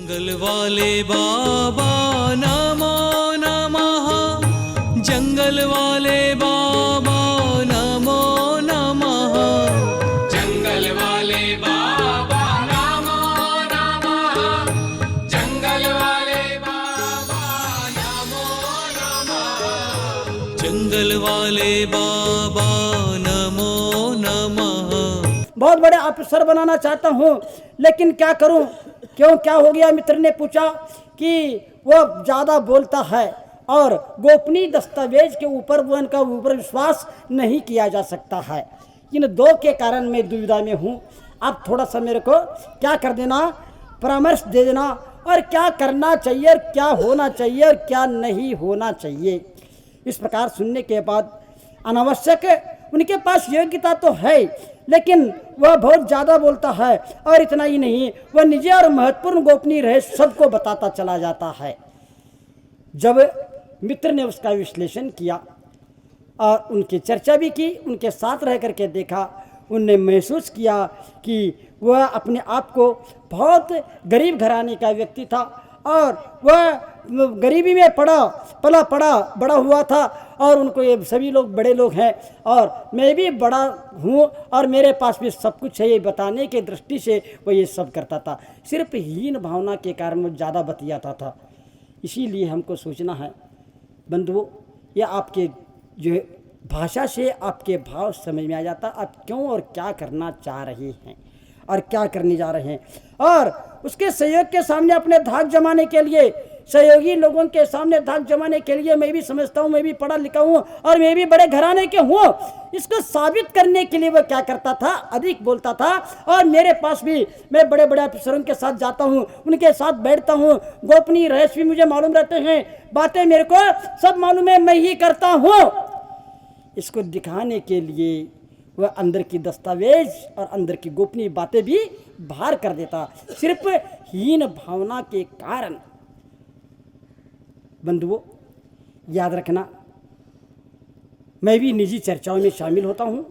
जंगल वाले बाबा नमो नमः, जंगल वाले बाबा नमो नमः, जंगल वाले बाबा नमो नमः, जंगल वाले बाबा नमो नमः, जंगल वाले बाबा नमो नमः। बहुत बड़े अफसर बनाना चाहता हूँ, लेकिन क्या करूँ? क्यों, क्या हो गया? मित्र ने पूछा कि वह ज़्यादा बोलता है और गोपनीय दस्तावेज के ऊपर वो इनका ऊपर विश्वास नहीं किया जा सकता है। इन दो के कारण मैं दुविधा में हूँ। आप थोड़ा सा मेरे को क्या कर देना, परामर्श दे देना, और क्या करना चाहिए और क्या होना चाहिए और क्या नहीं होना चाहिए। इस प्रकार सुनने के बाद अनावश्यक उनके पास योग्यता तो है, लेकिन वह बहुत ज़्यादा बोलता है, और इतना ही नहीं, वह निजी और महत्वपूर्ण गोपनीय रहस्य सबको बताता चला जाता है। जब मित्र ने उसका विश्लेषण किया और उनकी चर्चा भी की, उनके साथ रह करके देखा, उनने महसूस किया कि वह अपने आप को बहुत गरीब घराने का व्यक्ति था, और वह गरीबी में पला बड़ा हुआ था, और उनको ये सभी लोग बड़े लोग हैं और मैं भी बड़ा हूँ और मेरे पास भी सब कुछ है, ये बताने के दृष्टि से वो ये सब करता था। सिर्फ हीन भावना के कारण वो ज़्यादा बतियाता था। इसीलिए हमको सोचना है बंधुओं, यह आपके जो भाषा से आपके भाव समझ में आ जाता, आप क्यों और क्या करना चाह रहे हैं और क्या करने जा रहे हैं। और उसके सहयोग के सामने अपने धाक जमाने के लिए, सहयोगी लोगों के सामने धाक जमाने के लिए, मैं भी समझता हूँ, मैं भी पढ़ा लिखा हूँ और मैं भी बड़े घराने के हूँ, इसको साबित करने के लिए वह क्या करता था, अधिक बोलता था। और मेरे पास भी, मैं बड़े बड़े अफसरों के साथ जाता हूँ, उनके साथ बैठता हूँ, गोपनीय रहस्य भी मुझे मालूम रहते हैं, बातें मेरे को सब मालूम है, मैं ही करता हूँ। इसको दिखाने के लिए वह अंदर की दस्तावेज और अंदर की गोपनीय बातें भी बाहर कर देता, सिर्फ हीन भावना के कारण। बंधुओं, याद रखना, मैं भी निजी चर्चाओं में शामिल होता हूँ,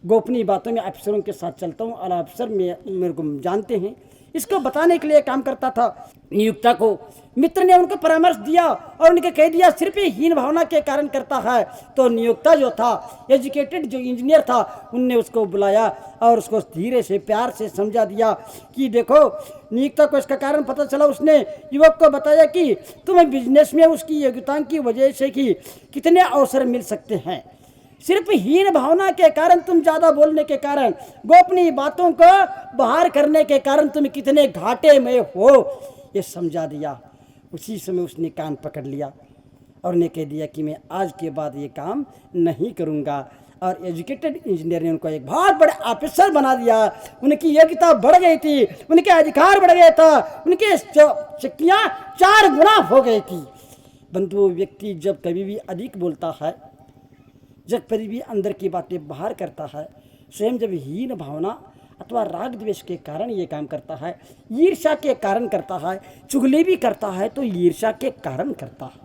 गोपनीय बातों में अफसरों के साथ चलता हूँ, और अफसर मेरे को जानते हैं। इसको बताने के लिए काम करता था। नियुक्ता को मित्र ने उनको परामर्श दिया और उनके कह दिया सिर्फ हीन भावना के कारण करता है। तो नियुक्ता जो था, एजुकेटेड जो इंजीनियर था, उनने उसको बुलाया और उसको धीरे से प्यार से समझा दिया कि देखो, नियुक्ता को इसका कारण पता चला। उसने युवक को बताया कि तुम्हें बिजनेस में उसकी योग्यता की वजह से कि कितने अवसर मिल सकते हैं, सिर्फ हीन भावना के कारण, तुम ज़्यादा बोलने के कारण, गोपनीय बातों को बाहर करने के कारण तुम कितने घाटे में हो, ये समझा दिया। उसी समय उसने कान पकड़ लिया और ने कह दिया कि मैं आज के बाद ये काम नहीं करूँगा। और एजुकेटेड इंजीनियर ने उनको एक बहुत बड़े ऑफिसर बना दिया। उनकी योग्यता बढ़ गई थी, उनके अधिकार बढ़ गया था, उनके शक्तियाँ 4 गुना हो गई थी। बंधुओं, व्यक्ति जब कभी भी अधिक बोलता है, जब कभी भी अंदर की बातें बाहर करता है, स्वयं जब हीन भावना अथवा राग द्वेष के कारण ये काम करता है, ईर्ष्या के कारण करता है, चुगली भी करता है तो ईर्ष्या के कारण करता है।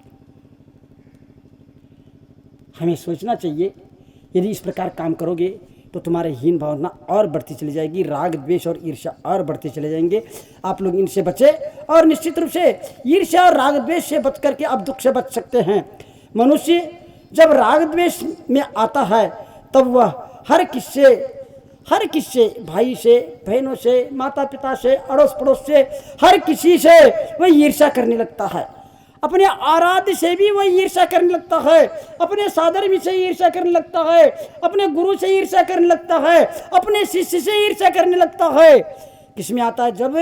हमें सोचना चाहिए, यदि इस प्रकार काम करोगे तो तुम्हारे हीन भावना और बढ़ती चली जाएगी, राग द्वेष और ईर्ष्या और बढ़ते चले जाएंगे। आप लोग इनसे बचे, और निश्चित रूप से ईर्ष्या और राग द्वेष से बच करके आप दुख से बच सकते हैं। मनुष्य जब राग द्वेष में आता है तब वह हर किससे, भाई से, बहनों से, माता पिता से, अड़ोस पड़ोस से, हर किसी से वह ईर्ष्या करने लगता है। अपने आराध्य से भी वह ईर्ष्या करने लगता है, अपने साधर्मी से ईर्ष्या करने लगता है, अपने गुरु से ईर्ष्या करने लगता है, अपने शिष्य से ईर्ष्या करने लगता है। किसमें आता है? जब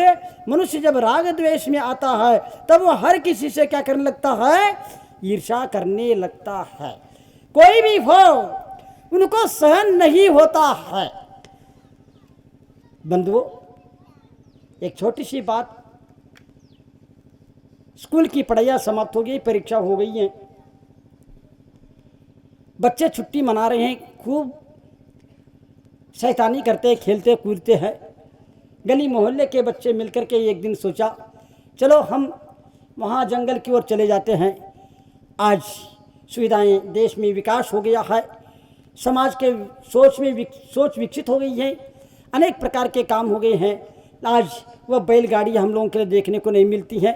मनुष्य जब राग द्वेष में आता है तब वह हर किसी से क्या करने लगता है? ईर्ष्या करने लगता है। कोई भी हो, उनको सहन नहीं होता है। बंधुओं, एक छोटी सी बात, स्कूल की पढ़ाइयाँ समाप्त हो गई, परीक्षा हो गई है, बच्चे छुट्टी मना रहे हैं, खूब शैतानी करते हैं, खेलते कूदते हैं। गली मोहल्ले के बच्चे मिलकर के एक दिन सोचा, चलो हम वहाँ जंगल की ओर चले जाते हैं। आज सुविधाएं, देश में विकास हो गया है, समाज के सोच विकसित हो गई है, अनेक प्रकार के काम हो गए हैं, आज वह बैलगाड़ी हम लोगों के लिए देखने को नहीं मिलती है,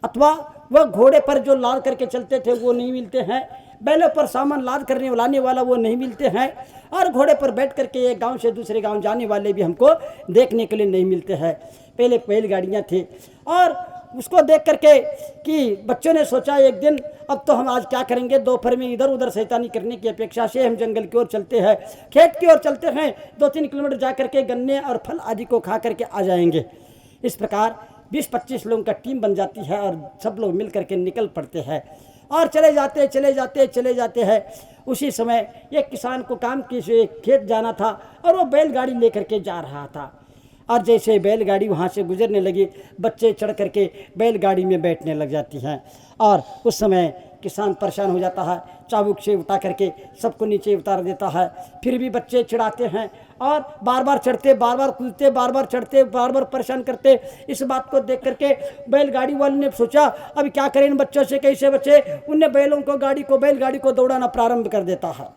अथवा वह घोड़े पर जो लाद करके चलते थे वो नहीं मिलते हैं, बैलों पर सामान लाद करने लाने वाला वो नहीं मिलते हैं, और घोड़े पर बैठ करके एक गांव से दूसरे गांव जाने वाले भी हमको देखने के लिए नहीं मिलते हैं। पहले बैलगाड़ियाँ थी, और उसको देख करके कि बच्चों ने सोचा एक दिन अब तो हम आज क्या करेंगे, दोपहर में इधर उधर शैतानी करने की अपेक्षा से हम जंगल की ओर चलते हैं, खेत की ओर चलते हैं, 2-3 किलोमीटर जा करके गन्ने और फल आदि को खा करके आ जाएंगे। इस प्रकार 20-25 लोगों का टीम बन जाती है और सब लोग मिल करके निकल पड़ते हैं और चले जाते हैं। उसी समय एक किसान को काम की से खेत जाना था और वो बैलगाड़ी लेकर के जा रहा था, और जैसे बैलगाड़ी वहाँ से गुजरने लगी, बच्चे चढ़ करके बैलगाड़ी में बैठने लग जाती हैं, और उस समय किसान परेशान हो जाता है, चाबुक से उठा करके सबको नीचे उतार देता है। फिर भी बच्चे चिढ़ाते हैं और बार बार चढ़ते, बार बार कूदते, बार बार चढ़ते, बार बार परेशान करते। इस बात को देख करके बैलगाड़ी वाले ने सोचा अब क्या करें इन बच्चों से, कैसे बचे। उनने बैलगाड़ी को दौड़ाना प्रारंभ कर देता है,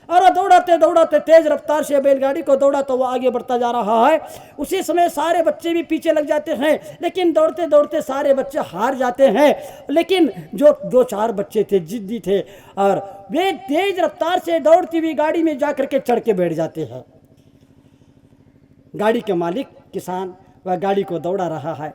और दौड़ाते तेज रफ्तार से बैलगाड़ी को दौड़ा तो वो आगे बढ़ता जा रहा है। उसी समय सारे बच्चे भी पीछे लग जाते हैं, लेकिन दौड़ते सारे बच्चे हार जाते हैं। लेकिन जो 2-4 बच्चे थे जिद्दी थे, और वे तेज रफ्तार से दौड़ती हुई गाड़ी में जाकर के चढ़ के बैठ जाते हैं। गाड़ी के मालिक किसान वह गाड़ी को दौड़ा रहा है,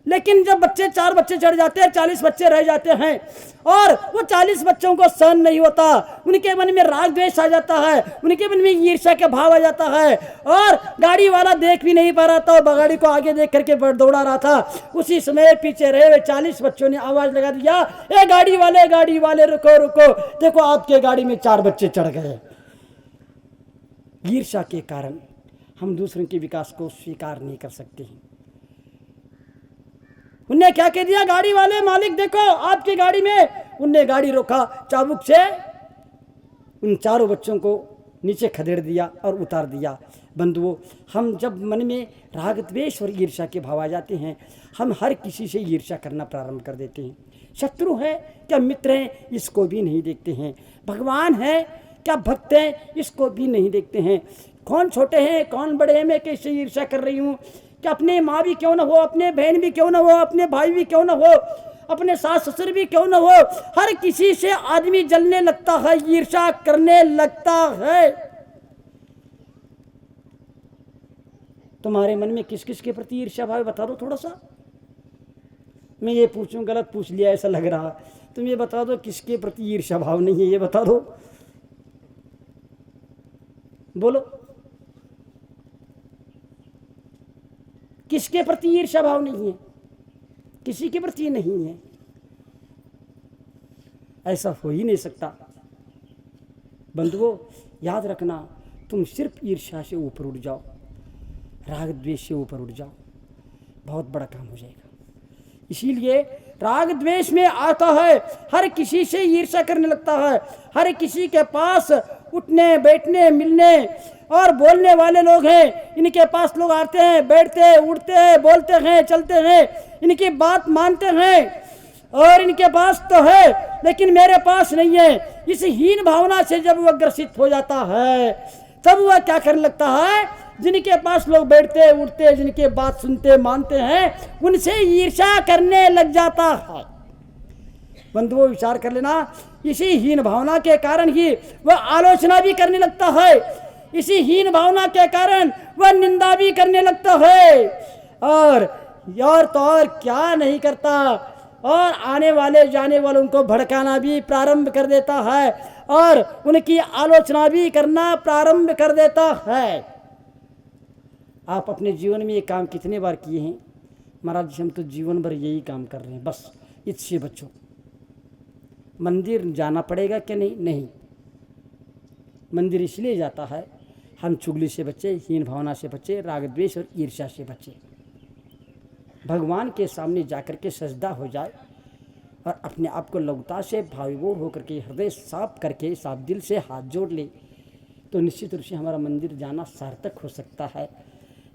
लेकिन जब 4 बच्चे चढ़ जाते हैं, 40 बच्चे रह जाते हैं, और वो 40 बच्चों को सहन नहीं होता, उनके मन में राग द्वेष आ जाता है, उनके मन में ईर्ष्या का भाव आ जाता है, और गाड़ी वाला देख भी नहीं पा रहा था, गाड़ी को आगे देख करके दौड़ा रहा था। उसी समय पीछे रहे हुए 40 बच्चों ने आवाज लगा दिया, ए गाड़ी वाले रुको, देखो आपके गाड़ी में 4 बच्चे चढ़ गए। ईर्ष्या के कारण हम दूसरों के विकास को स्वीकार नहीं कर सकते हैं। उनने क्या कह दिया, गाड़ी वाले मालिक देखो आपकी गाड़ी में। उनने गाड़ी रोका, चाबुक से उन 4 बच्चों को नीचे खदेड़ दिया और उतार दिया। बंधुओं, हम जब मन में राग द्वेष और ईर्ष्या के भाव आ जाते हैं, हम हर किसी से ईर्ष्या करना प्रारंभ कर देते हैं। शत्रु है क्या मित्र हैं, इसको भी नहीं देखते हैं। भगवान है क्या भक्त हैं, इसको भी नहीं देखते हैं। कौन छोटे हैं कौन बड़े हैं, मैं कैसे ईर्ष्या कर रही हूँ, कि अपने माँ भी क्यों ना हो, अपने बहन भी क्यों ना हो, अपने भाई भी क्यों ना हो, अपने सास ससुर भी क्यों ना हो, हर किसी से आदमी जलने लगता है, ईर्ष्या करने लगता है। तुम्हारे मन में किस किस के प्रति ईर्ष्या भाव बता दो थोड़ा सा। मैं ये पूछूं, गलत पूछ लिया ऐसा लग रहा, तुम ये बता दो किसके प्रति ईर्ष्या भाव नहीं है, ये बता दो, बोलो किसके प्रति ईर्ष्या भाव नहीं है, किसी के प्रति नहीं है। ऐसा हो ही नहीं सकता। बंधुओं, याद रखना, तुम सिर्फ ईर्ष्या से ऊपर उठ जाओ, राग द्वेष से ऊपर उठ जाओ, बहुत बड़ा काम हो जाएगा। इसीलिए राग द्वेष में आता है, हर किसी से ईर्ष्या करने लगता है, हर किसी के पास उठने बैठने मिलने और बोलने वाले लोग हैं, इनके पास लोग आते हैं, बैठते हैं, उठते हैं, बोलते हैं, चलते हैं, इनकी बात मानते हैं, और इनके पास तो है लेकिन मेरे पास नहीं है। इस हीन भावना से जब वह ग्रसित हो जाता है, तब वह क्या करने लगता है, जिनके पास लोग बैठते उठते, जिनके बात सुनते मानते हैं, उनसे ईर्ष्या करने लग जाता है। बंधुओं, विचार कर लेना, इसी हीन भावना के कारण ही वह आलोचना भी करने लगता है, इसी हीन भावना के कारण वह निंदा भी करने लगता है, और तो और क्या नहीं करता, और आने वाले जाने वालों को भड़काना भी प्रारंभ कर देता है, और उनकी आलोचना भी करना प्रारंभ कर देता है। आप अपने जीवन में ये काम कितने बार किए हैं? महाराज जी, हम तो जीवन भर यही काम कर रहे हैं, बस इससे बचो। मंदिर जाना पड़ेगा कि नहीं? नहीं। मंदिर इसलिए जाता है, हम चुगली से बचे, हीन भावना से बचे, राग द्वेष और ईर्ष्या से बचे। भगवान के सामने जाकर के सजदा हो जाए और अपने आप को लौटा से भावविभोर होकर के हृदय साफ करके साफ दिल से हाथ जोड़ ले, तो निश्चित रूप से हमारा मंदिर जाना सार्थक हो सकता है।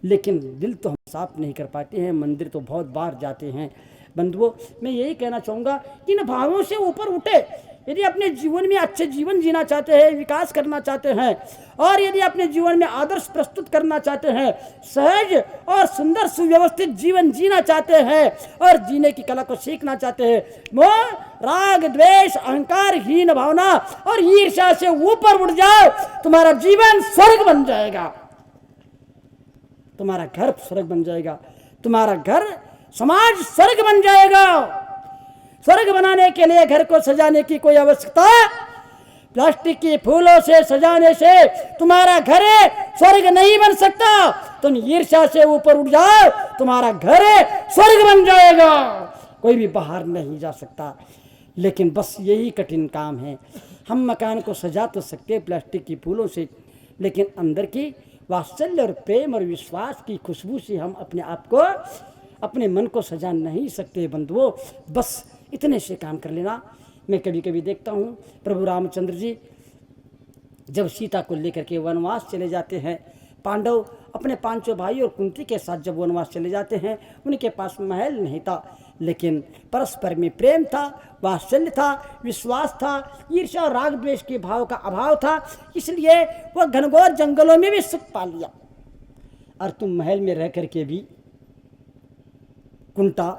लेकिन दिल तो हम साफ नहीं कर पाते हैं, मंदिर तो बहुत बार जाते हैं। बंधुओं, मैं यही कहना चाहूँगा कि इन भावों से ऊपर उठे, यदि अपने जीवन में अच्छे जीवन जीना चाहते हैं, विकास करना चाहते हैं, और यदि अपने जीवन में आदर्श प्रस्तुत करना चाहते हैं, सहज और सुंदर सुव्यवस्थित जीवन जीना चाहते हैं और जीने की कला को सीखना चाहते हैं, मोह राग द्वेष अहंकार हीन भावना और ईर्ष्या से ऊपर उठ जाओ, तुम्हारा जीवन स्वर्ग बन जाएगा, तुम्हारा घर स्वर्ग बन जाएगा, तुम्हारा घर समाज स्वर्ग बन जाएगा। स्वर्ग बनाने के लिए घर को सजाने की कोई आवश्यकता, प्लास्टिक के फूलों से सजाने से तुम्हारा घर स्वर्ग नहीं बन सकता। तुम ईर्ष्या से ऊपर उठ जाओ, तुम्हारा घर स्वर्ग बन जाएगा, कोई भी बाहर नहीं जा सकता। लेकिन बस यही कठिन काम है। हम मकान को सजा तो सकते प्लास्टिक की फूलों से, लेकिन अंदर की वात्सल्य और प्रेम और विश्वास की खुशबू से हम अपने आप को, अपने मन को सजा नहीं सकते बंधुओं। बस इतने से काम कर लेना। मैं कभी कभी देखता हूँ प्रभु रामचंद्र जी जब सीता को लेकर के वनवास चले जाते हैं, पांडव अपने पांचों भाई और कुंती के साथ जब वनवास चले जाते हैं, उनके पास महल नहीं था, लेकिन परस्पर में प्रेम था, वात्सल्य था, विश्वास था, ईर्ष्या और राग द्वेष के भाव का अभाव था, इसलिए वह घनघोर जंगलों में भी सुख पा लिया। और तुम महल में रह करके भी कुंठा,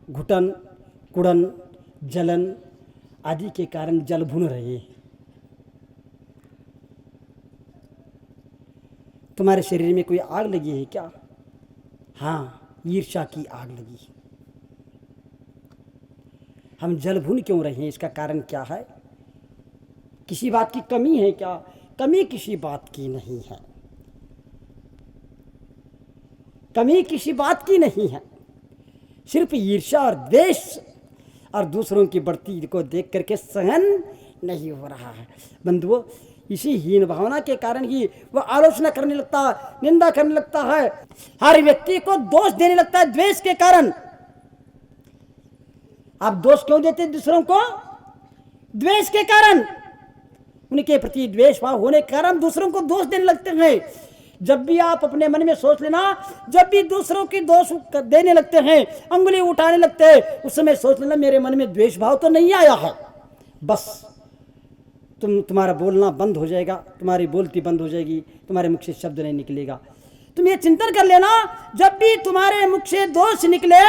घुटन, कुड़न, जलन आदि के कारण जल भुन रहे। तुम्हारे शरीर में कोई आग लगी है क्या? हाँ, ईर्ष्या की आग लगी। हम जल भुन क्यों रहे हैं? इसका कारण क्या है? किसी बात की कमी है क्या? कमी किसी बात की नहीं है, कमी किसी बात की नहीं है, सिर्फ ईर्ष्या और द्वेष और दूसरों की बढ़ती को देख करके सहन नहीं हो रहा है। बंधुओं, इसी हीन भावना के कारण ही वह आलोचना करने लगता है, निंदा करने लगता है, हर व्यक्ति को दोष देने लगता है द्वेष के कारण। आप दोष क्यों देते दूसरों को? द्वेष के कारण। उनके प्रति द्वेष भाव होने के कारण दूसरों को दोष देने लगते हैं। जब भी आप अपने मन में सोच लेना, जब भी दूसरों की दोष देने लगते हैं, अंगुली उठाने लगते हैं, उस समय सोच लेना मेरे मन में द्वेष भाव तो नहीं आया है। बस तुम्हारा बोलना बंद हो जाएगा, तुम्हारी बोलती बंद हो जाएगी, तुम्हारे मुख से शब्द नहीं निकलेगा। तुम ये चिंतन कर लेना, जब भी तुम्हारे मुख से दोष निकले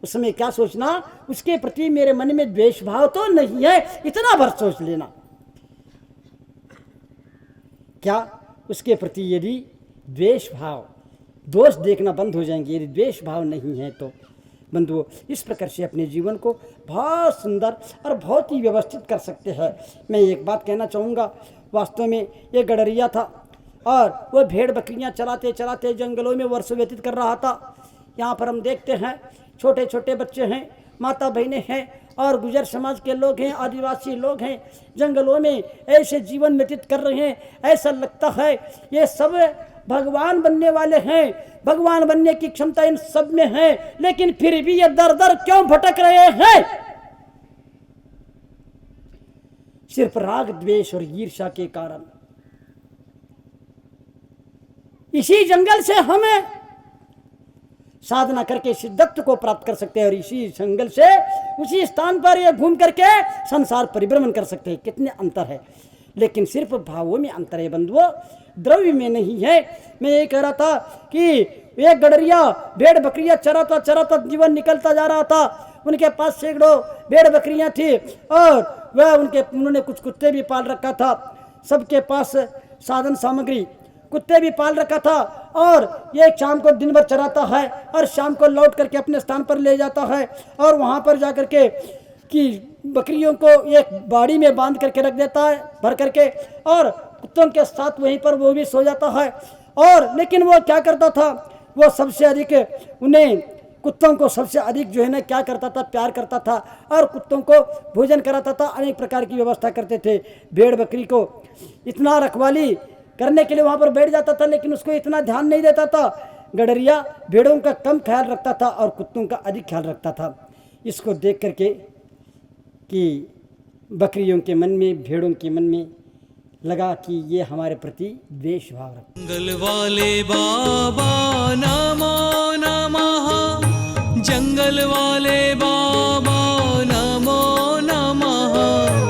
उस समय क्या सोचना, उसके प्रति मेरे मन में द्वेष भाव तो नहीं है, इतना भर सोच लेना। क्या उसके प्रति यदि द्वेष भाव, दोष देखना बंद हो जाएंगे, यदि द्वेष भाव नहीं है तो बंधुओं, इस प्रकार से अपने जीवन को बहुत सुंदर और बहुत ही व्यवस्थित कर सकते हैं। मैं एक बात कहना चाहूँगा, वास्तव में ये गडरिया था और वह भेड़ बकरियाँ चलाते चलाते जंगलों में वर्षों व्यतीत कर रहा था। यहाँ पर हम देखते हैं छोटे छोटे बच्चे हैं, माता बहनें हैं और गुजर समाज के लोग हैं, आदिवासी लोग हैं, जंगलों में ऐसे जीवन व्यतीत कर रहे हैं। ऐसा लगता है ये सब भगवान बनने वाले हैं, भगवान बनने की क्षमता इन सब में है, लेकिन फिर भी ये दर दर क्यों भटक रहे हैं? सिर्फ राग द्वेष और ईर्ष्या के कारण। इसी जंगल से हमें साधना करके सिद्धत्व को प्राप्त कर सकते हैं और इसी जंगल से उसी स्थान पर ये घूम करके संसार परिभ्रमण कर सकते हैं। कितने अंतर है, लेकिन सिर्फ भावों में अंतर है बंधुओं, द्रव्य में नहीं है। मैं ये कह रहा था कि एक गडरिया भेड़ बकरियां चराता जीवन निकलता जा रहा था। उनके पास सैकड़ों भेड़ बकरियां थी और वह उन्होंने कुछ कुत्ते भी पाल रखा था। सबके पास साधन सामग्री, कुत्ते भी पाल रखा था और ये शाम को दिन भर चराता है और शाम को लौट करके अपने स्थान पर ले जाता है और वहाँ पर जा करके कि बकरियों को एक बाड़ी में बांध करके रख देता है भर करके, और कुत्तों के साथ वहीं पर वो भी सो जाता है। और लेकिन वो क्या करता था, वो सबसे अधिक उन्हें कुत्तों को सबसे अधिक जो है ना क्या करता था, प्यार करता था और कुत्तों को भोजन कराता था, अनेक प्रकार की व्यवस्था करते थे। भेड़ बकरी को इतना रखवाली करने के लिए वहाँ पर बैठ जाता था, लेकिन उसको इतना ध्यान नहीं देता था। गडरिया भेड़ों का कम ख्याल रखता था और कुत्तों का अधिक ख्याल रखता था। इसको देख करके कि बकरियों के मन में, भेड़ों के मन में लगा कि ये हमारे प्रति द्वेष भाव रखते। जंगल वाले बाबा नमो नमः, जंगल वाले बाबा नमो नमः।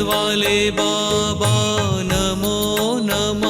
वाले बाबा नमो नमः।